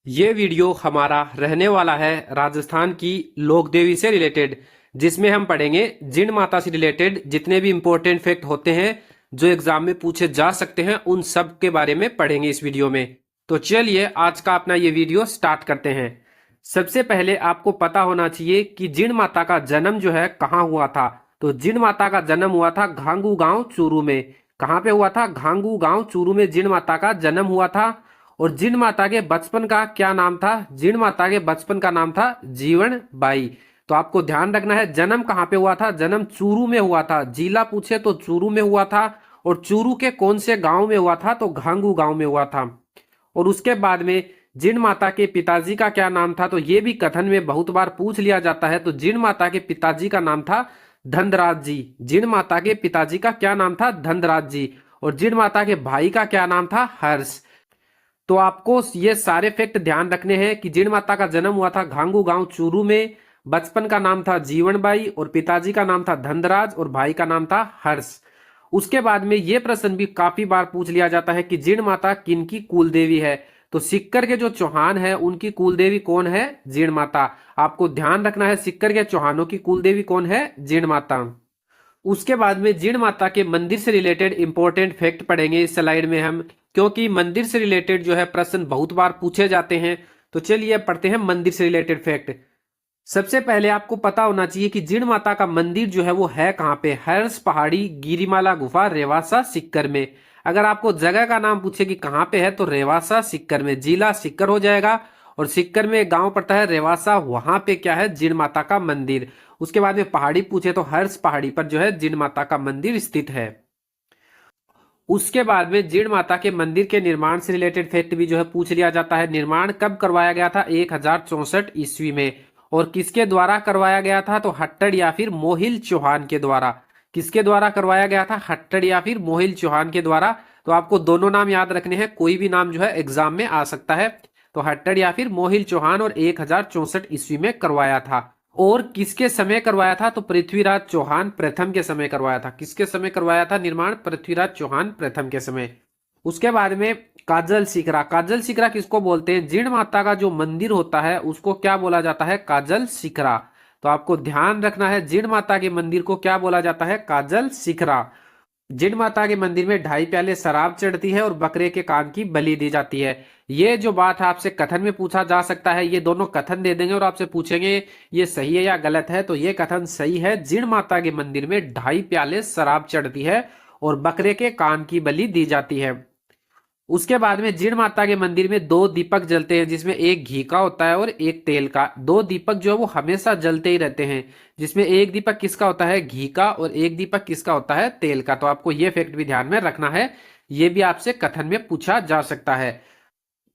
ये वीडियो हमारा रहने वाला है राजस्थान की लोक देवी से रिलेटेड, जिसमें हम पढ़ेंगे जिन माता से रिलेटेड जितने भी इंपॉर्टेंट फैक्ट होते हैं जो एग्जाम में पूछे जा सकते हैं, उन सब के बारे में पढ़ेंगे इस वीडियो में। तो चलिए आज का अपना ये वीडियो स्टार्ट करते हैं। सबसे पहले आपको पता होना चाहिए कि जिन माता का जन्म जो है कहाँ हुआ था। तो जिन माता का जन्म हुआ था घांगू गांव चूरू में। कहाँ पे हुआ था? घांगू गांव चूरू में जिन माता का जन्म हुआ था। और जिन माता के बचपन का क्या नाम था? जिन माता के बचपन का नाम था जीवन बाई। तो आपको ध्यान रखना है जन्म कहाँ पे हुआ था। जन्म चूरू में हुआ था। जिला पूछे तो चूरू में हुआ था। और चूरू के कौन से गांव में हुआ था? तो घांगू गांव में हुआ था। और उसके बाद में जिन माता के पिताजी का क्या नाम था? तो ये भी कथन में बहुत बार पूछ लिया जाता है। तो जिन माता के पिताजी का नाम था धनराज जी। जिन माता के पिताजी का क्या नाम था? धनराज जी। और जिन माता के भाई का क्या नाम था? हर्ष। तो आपको ये सारे फैक्ट ध्यान रखने हैं कि जिन माता का जन्म हुआ था घांगू गांव चूरू में, बचपन का नाम था जीवनबाई, और पिताजी का नाम था धनराज, और भाई का नाम था हर्ष। उसके बाद में ये प्रश्न भी काफी बार पूछ लिया जाता है कि जिन माता किनकी कुल देवी है? तो सिक्कर के जो चौहान है उनकी कुल देवी कौन है? जिन माता। आपको ध्यान रखना है सिक्कर के चौहानों की कुल देवी कौन है? जिन माता। उसके बाद में जिन माता के मंदिर से रिलेटेड इंपॉर्टेंट फैक्ट पढ़ेंगे इस स्लाइड में हम, क्योंकि मंदिर से रिलेटेड जो है प्रश्न बहुत बार पूछे जाते हैं। तो चलिए पढ़ते हैं मंदिर से रिलेटेड फैक्ट। सबसे पहले आपको पता होना चाहिए कि जिन माता का मंदिर जो है वो है कहाँ पे? हर्ष पहाड़ी, गिरिमाला गुफा, रेवासा, सिक्कर में। अगर आपको जगह का नाम पूछे कि कहाँ पे है, तो रेवासा सिक्कर में। जिला सिक्कर हो जाएगा। और सिक्कर में एक गांव पड़ता है रेवासा, वहां पे क्या है? जिन माता का मंदिर। उसके बाद में पहाड़ी पूछे तो हर्ष पहाड़ी पर जो है जिन माता का मंदिर स्थित है। उसके बाद में जिन माता के मंदिर के निर्माण से रिलेटेड फैक्ट भी जो है पूछ लिया जाता है। निर्माण कब करवाया गया था? 1064 ईस्वी में। और किसके द्वारा करवाया गया था? तो हट्टड़ या फिर मोहिल चौहान के द्वारा। किसके द्वारा करवाया गया था? हट्टड़ या फिर मोहिल चौहान के द्वारा। तो आपको दोनों नाम याद रखने हैं, कोई भी नाम जो है एग्जाम में आ सकता है। तो हट्टड़ या फिर मोहिल चौहान, और 1064 ईस्वी में करवाया था। और किसके समय करवाया था? तो पृथ्वीराज चौहान प्रथम के समय करवाया था। किसके समय करवाया था निर्माण? पृथ्वीराज चौहान प्रथम के समय। उसके बाद में काजल सिकरा। काजल सिकरा किसको बोलते हैं? जिन माता का जो मंदिर होता है उसको क्या बोला जाता है? काजल सिकरा। तो आपको ध्यान रखना है जिन माता के मंदिर को क्या बोला जाता है? काजल सिकरा। जिन माता के मंदिर में 2.5 प्याले शराब चढ़ती है और बकरे के कान की बलि दी जाती है। ये जो बात है आपसे कथन में पूछा जा सकता है। ये दोनों कथन दे देंगे और आपसे पूछेंगे ये सही है या गलत है। तो ये कथन सही है। जिन माता के मंदिर में 2.5 प्याले शराब चढ़ती है और बकरे के कान की बलि दी जाती है। उसके बाद में जिन माता के मंदिर में 2 दीपक जलते हैं, जिसमें एक घी का होता है और एक तेल का। 2 दीपक जो है वो हमेशा जलते ही रहते हैं, जिसमें एक दीपक किसका होता है? घी का, और एक दीपक किसका होता है? तेल का। तो आपको ये फैक्ट भी ध्यान में रखना है, ये भी आपसे कथन में पूछा जा सकता है।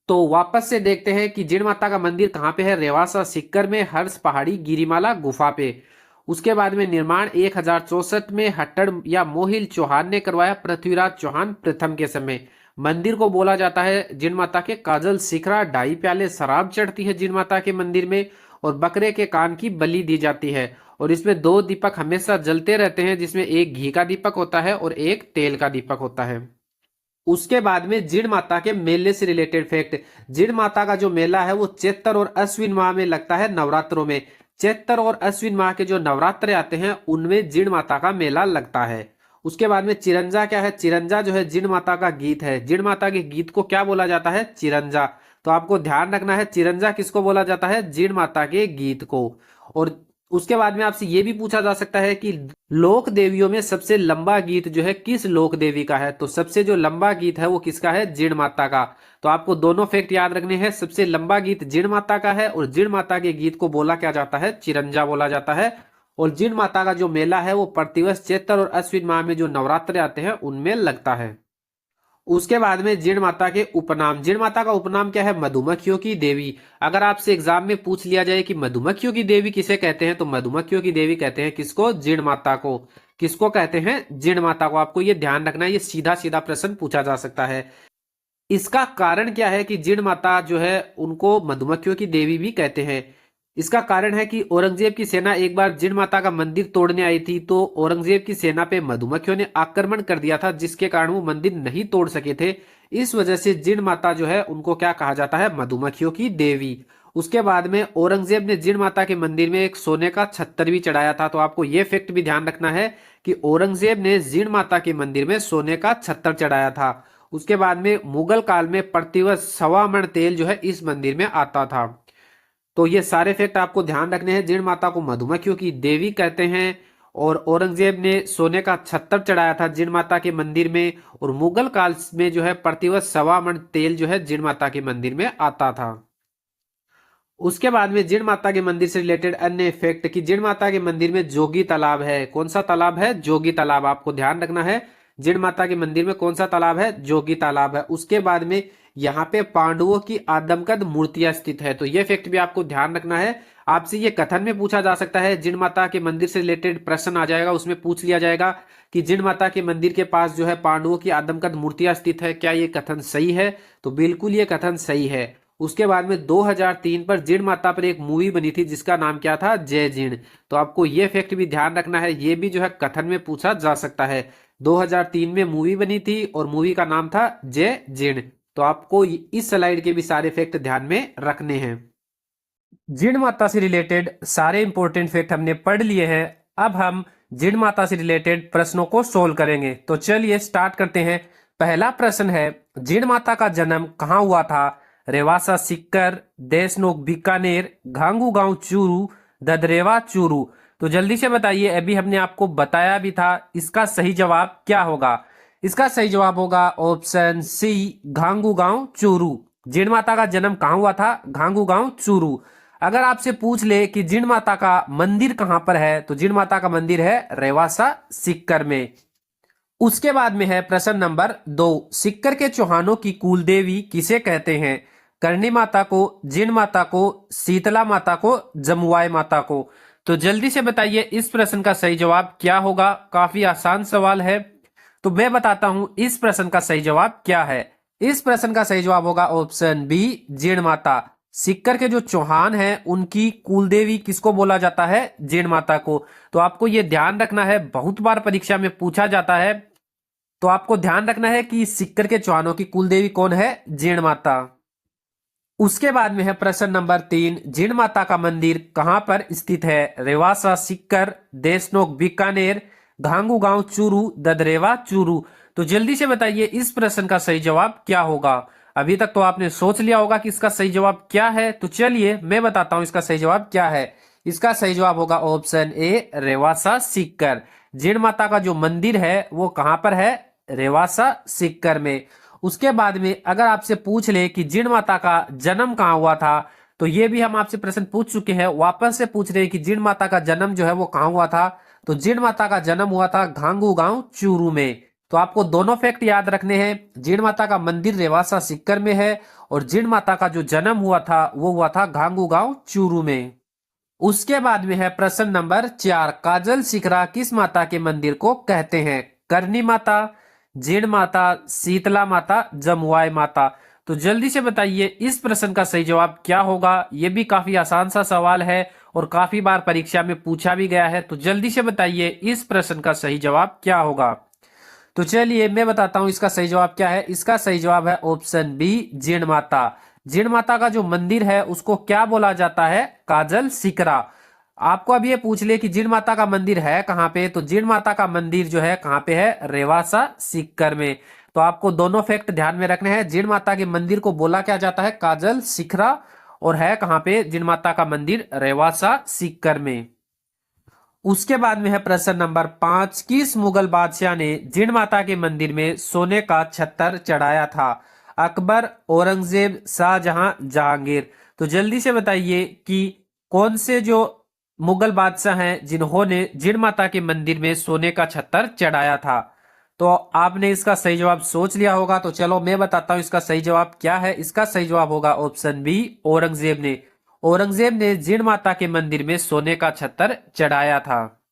तो वापस से देखते हैं कि जिन माता का मंदिर कहाँ पे है? रेवासा सिक्कर में, हर्ष पहाड़ी, गिरिमाला गुफा पे। उसके बाद में निर्माण 1064 में हट्टड़ या मोहिल चौहान ने करवाया, पृथ्वीराज चौहान प्रथम के समय। मंदिर को बोला जाता है जिन माता के काजल सिकरा। 2.5 प्याले शराब चढ़ती है जिन माता के मंदिर में, और बकरे के कान की बलि दी जाती है। और इसमें 2 दीपक हमेशा जलते रहते हैं, जिसमें एक घी का दीपक होता है और एक तेल का दीपक होता है। उसके बाद में जिन माता के मेले से रिलेटेड फैक्ट। जिन माता का जो मेला है वो चैत्र और अश्विन माह में लगता है, नवरात्रों में। चैत्र और अश्विन माह के जो नवरात्र आते हैं उनमें जिन माता का मेला लगता है। उसके बाद में चिरंजा क्या है? चिरंजा जो है जिन माता का गीत है। जिन माता के गीत को क्या बोला जाता है? चिरंजा। तो आपको ध्यान रखना है चिरंजा किसको बोला जाता है? जिन माता के गीत को। और उसके बाद में आपसे ये भी पूछा जा सकता है कि लोक देवियों में सबसे लंबा गीत जो है किस लोक देवी का है? तो सबसे जो लंबा गीत है वो किसका है? जिन माता का। तो आपको दोनों फैक्ट याद रखने हैं। सबसे लंबा गीत जिन माता का है, और जिन माता के गीत को बोला क्या जाता है? चिरंजा बोला जाता है। और जिन माता का जो मेला है वो प्रतिवर्ष चैत्र और अश्विन माह में जो नवरात्र आते हैं उनमें लगता है। उसके बाद में जिन माता के उपनाम। जिन माता का उपनाम क्या है? मधुमक्खियों की देवी। अगर आपसे एग्जाम में पूछ लिया जाए कि मधुमक्खियों की देवी किसे कहते हैं, तो मधुमक्खियों की देवी कहते हैं किसको? जिन माता को। किसको कहते हैं? जिन माता को। आपको ये ध्यान रखना है, ये सीधा सीधा प्रश्न पूछा जा सकता है। इसका कारण क्या है कि जिन माता जो है उनको मधुमक्खियों की देवी भी कहते हैं? इसका कारण है कि औरंगजेब की सेना एक बार जिन माता का मंदिर तोड़ने आई थी, तो औरंगजेब की सेना पे मधुमक्खियों ने आक्रमण कर दिया था, जिसके कारण वो मंदिर नहीं तोड़ सके थे। इस वजह से जिण माता जो है उनको क्या कहा जाता है, मधुमक्खियों की देवी। उसके बाद में औरंगजेब ने जिण माता के मंदिर में एक सोने का छत्तर भी चढ़ाया था। तो आपको यह फैक्ट भी ध्यान रखना है कि औरंगजेब ने जिण माता के मंदिर में सोने का छत्तर चढ़ाया था। उसके बाद में मुगल काल में प्रतिवर्ष 1.25 मन तेल जो है इस मंदिर में आता था। तो ये सारे फैक्ट आपको ध्यान रखने हैं। जिण माता को मधुमक्खियों की देवी कहते हैं, और औरंगजेब ने सोने का छत्तर चढ़ाया था जिण माता के मंदिर में, और मुगल काल में जो है प्रतिवर्ष 1.25 मन तेल जो है जिण माता के मंदिर में आता था। उसके बाद में जिण माता के मंदिर से रिलेटेड अन्य फैक्ट कि जिण माता के मंदिर में जोगी तालाब है। कौन सा तालाब है, जोगी तालाब। आपको ध्यान रखना है जिण माता के मंदिर में कौन सा तालाब है, जोगी तालाब है। उसके बाद में यहाँ पे पांडवों की आदमकद मूर्तियां स्थित है। तो ये फैक्ट भी आपको ध्यान रखना है। आपसे ये कथन में पूछा जा सकता है, जिण माता के मंदिर से रिलेटेड प्रश्न आ जाएगा, उसमें पूछ लिया जाएगा कि जिण माता के मंदिर के पास जो है पांडवों की आदमकद मूर्तियां स्थित है, क्या ये कथन सही है। तो बिल्कुल ये कथन सही है। उसके बाद में 2003 पर जिण माता पर एक मूवी बनी थी जिसका नाम क्या था, जय जिण। तो आपको ये फैक्ट भी ध्यान रखना है, ये भी जो है कथन में पूछा जा सकता है। 2003 में मूवी बनी थी और मूवी का नाम था जय जिण। तो आपको इस स्लाइड के भी सारे फैक्ट ध्यान में रखने हैं। जिण माता से रिलेटेड सारे इंपॉर्टेंट फैक्ट हमने पढ़ लिए हैं। अब हम जिण माता से रिलेटेड प्रश्नों को सोल्व करेंगे। तो चलिए स्टार्ट करते हैं। पहला प्रश्न है, जिण माता का जन्म कहाँ हुआ था। रेवासा सीकर, देशनोक बीकानेर, घांगू गांव चूरू, ददरेवा चूरू। तो जल्दी से बताइए, अभी हमने आपको बताया भी था, इसका सही जवाब क्या होगा। इसका सही जवाब होगा ऑप्शन सी, घांगू गांव चूरू। जिण माता का जन्म कहाँ हुआ था, घांगू गांव चूरू। अगर आपसे पूछ ले कि जिण माता का मंदिर कहां पर है, तो जिण माता का मंदिर है रेवासा सीकर में। उसके बाद में है प्रश्न नंबर 2, सीकर के चौहानों की कुल देवी किसे कहते हैं। करणी माता को, जिण माता को, शीतला माता को, जमुआई माता को। तो जल्दी से बताइए इस प्रश्न का सही जवाब क्या होगा। काफी आसान सवाल है, तो मैं बताता हूं इस प्रश्न का सही जवाब क्या है। इस प्रश्न का सही जवाब होगा ऑप्शन बी, जिण माता। सीकर के जो चौहान हैं उनकी कुलदेवी किसको बोला जाता है, जिण माता को। तो आपको यह ध्यान रखना है, बहुत बार परीक्षा में पूछा जाता है। तो आपको ध्यान रखना है कि सीकर के चौहानों की कुलदेवी कौन है, जिण माता। उसके बाद में है प्रश्न नंबर 3, जिण माता का मंदिर कहां पर स्थित है। रेवासा सीकर, देशनोक बीकानेर, घांगू गांव चूरू, ददरेवा चूरू। तो जल्दी से बताइए इस प्रश्न का सही जवाब क्या होगा। अभी तक तो आपने सोच लिया होगा कि इसका सही जवाब क्या है। तो चलिए मैं बताता हूं इसका सही जवाब क्या है। इसका सही जवाब होगा ऑप्शन ए, रेवासा सीकर। जिण माता का जो मंदिर है वो कहां पर है, रेवासा सीकर में। उसके बाद में अगर आपसे पूछ ले कि जिण माता का जन्म कहाँ हुआ था, तो ये भी हम आपसे प्रश्न पूछ चुके हैं, वापस से पूछ रहे हैं कि जिण माता का जन्म जो है वो कहाँ हुआ था। तो जिण माता का जन्म हुआ था घांगू गांव चूरू में। तो आपको दोनों फैक्ट याद रखने हैं। जिण माता का मंदिर रेवासा सीकर में है, और जिण माता का जो जन्म हुआ था वो हुआ था घांगू गांव चूरू में। उसके बाद में है प्रश्न नंबर 4, काजल शिखरा किस माता के मंदिर को कहते हैं। करणी माता, जिण माता, शीतला माता, जमुआई माता। तो जल्दी से बताइए इस प्रश्न का सही जवाब क्या होगा। यह भी काफी आसान सा सवाल है और काफी बार परीक्षा में पूछा भी गया है। तो जल्दी से बताइए इस प्रश्न का सही जवाब क्या होगा। तो चलिए मैं बताता हूं इसका सही जवाब क्या है। इसका सही जवाब है ऑप्शन बी, जिण माता। जिण माता का जो मंदिर है उसको क्या बोला जाता है, काजल शिखरा। आपको अब ये पूछ ले कि जिण माता का मंदिर है कहां पे, तो जिण माता का मंदिर जो है कहां पे है, रेवासा सीकर में। तो आपको दोनों फैक्ट ध्यान में रखने हैं। जिण माता के मंदिर को बोला क्या जाता है, काजल शिखरा, और है कहां पे, जिण माता का मंदिर रेवासा सीकर में। उसके बाद में है प्रश्न नंबर 5, किस मुगल बादशाह ने जिण माता के मंदिर में सोने का छत्तर चढ़ाया था। अकबर, औरंगजेब, शाहजहां, जहांगीर। तो जल्दी से बताइए कि कौन से जो मुगल बादशाह हैं जिन्होंने जिण माता के मंदिर में सोने का छत्तर चढ़ाया था। तो आपने इसका सही जवाब सोच लिया होगा। तो चलो मैं बताता हूं इसका सही जवाब क्या है। इसका सही जवाब होगा ऑप्शन बी, औरंगजेब ने। औरंगजेब ने जिण माता के मंदिर में सोने का छत्तर चढ़ाया था।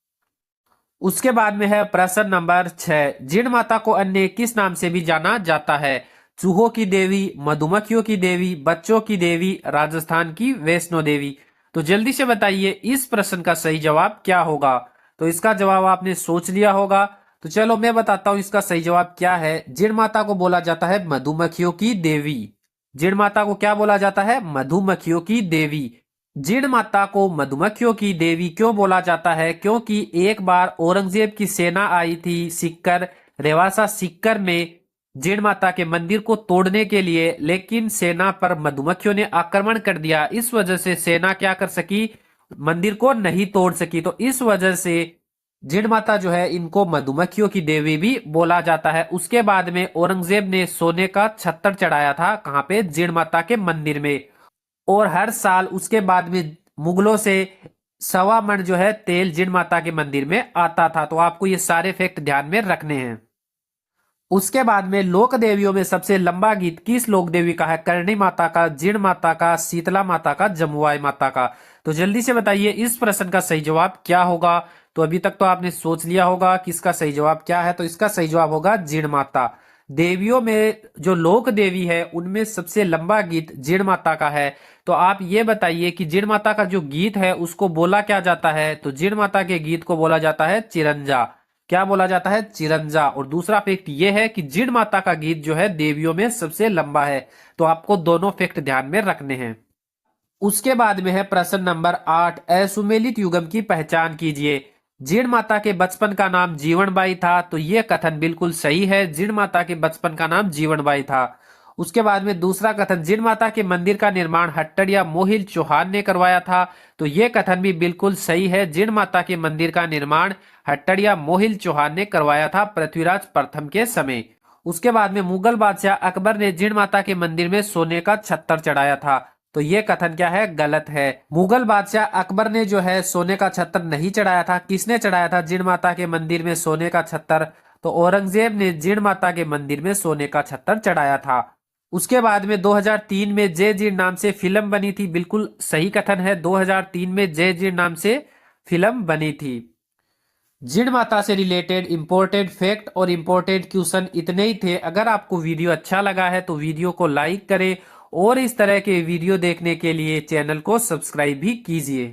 उसके बाद में है प्रश्न नंबर 6, जिण माता को अन्य किस नाम से भी जाना जाता है। चूहों की देवी, मधुमक्खियों की देवी, बच्चों की देवी, राजस्थान की वैष्णो देवी। तो जल्दी से बताइए इस प्रश्न का सही जवाब क्या होगा। तो इसका जवाब आपने सोच लिया होगा। तो चलो मैं बताता हूं इसका सही जवाब क्या है। जिण माता को बोला जाता है मधुमक्खियों की देवी। जिण माता को क्या बोला जाता है? मधुमक्खियों की देवी। जिण माता को मधुमक्खियों की देवी क्यों बोला जाता है? क्योंकि एक बार औरंगजेब की सेना आई थी सिक्कर, रेवासा सिक्कर में जिण माता के मंदिर को तोड़ने के लिए, लेकिन सेना पर मधुमक्खियों ने आक्रमण कर दिया। इस वजह से सेना क्या कर सकी? मंदिर को नहीं तोड़ सकी। तो इस वजह से जिण माता जो है इनको मधुमक्खियों की देवी भी बोला जाता है। उसके बाद में औरंगजेब ने सोने का छत्तर चढ़ाया था, कहां पे? जिण माता के मंदिर में। और हर साल उसके बाद में मुगलों से 1.25 मन जो है तेल जिण माता के मंदिर में आता था। तो आपको ये सारे फैक्ट ध्यान में रखने हैं। उसके बाद में लोक देवियों में सबसे लंबा गीत किस लोक देवी का है? करणी माता का, जिण माता का, शीतला माता का, जमुआई माता का। तो जल्दी से बताइए इस प्रश्न का सही जवाब क्या होगा। तो अभी तक तो आपने सोच लिया होगा कि इसका सही जवाब क्या है। तो इसका सही जवाब होगा जिण माता। देवियों में जो लोक देवी है उनमें सबसे लंबा गीत जिण माता का है। तो आप ये बताइए कि जिण माता का जो गीत है उसको बोला क्या जाता है? तो जिण माता के गीत को बोला जाता है चिरंजा। क्या बोला जाता है? चिरंजा। और दूसरा फैक्ट ये है कि जिण माता का गीत जो है देवियों में सबसे लंबा है। तो आपको दोनों फैक्ट ध्यान में रखने हैं। उसके बाद में है प्रश्न नंबर 8, असुमेलित युगम की पहचान कीजिए। जिण माता के बचपन का नाम जीवनबाई था। तो यह कथन बिल्कुल सही है, जिण माता के बचपन का नाम जीवनबाई था। उसके बाद में दूसरा कथन, जिण माता के मंदिर का निर्माण हट्टर या मोहिल चौहान ने करवाया था। तो यह कथन भी बिल्कुल सही है, जिण माता के मंदिर का निर्माण हट्टर या मोहिल चौहान ने करवाया था पृथ्वीराज प्रथम के समय। उसके बाद में मुगल बादशाह अकबर ने जिण माता के मंदिर में सोने का छत्तर चढ़ाया था। तो ये कथन क्या है? गलत है। मुगल बादशाह अकबर ने जो है सोने का छत्तर नहीं चढ़ाया था। किसने चढ़ाया था जिण माता के मंदिर में सोने का छत्तर? तो औरंगजेब ने जिण माता के मंदिर में सोने का छत्तर चढ़ाया था। उसके बाद में 2003 में जय जीर्ण नाम से फिल्म बनी थी। बिल्कुल सही कथन है, 2003 में जय जीर्ण नाम से फिल्म बनी थी। जिण माता से रिलेटेड इंपॉर्टेंट फैक्ट और इंपॉर्टेंट क्वेश्चन इतने ही थे। अगर आपको वीडियो अच्छा लगा है तो वीडियो को लाइक करें और इस तरह के वीडियो देखने के लिए चैनल को सब्सक्राइब भी कीजिए।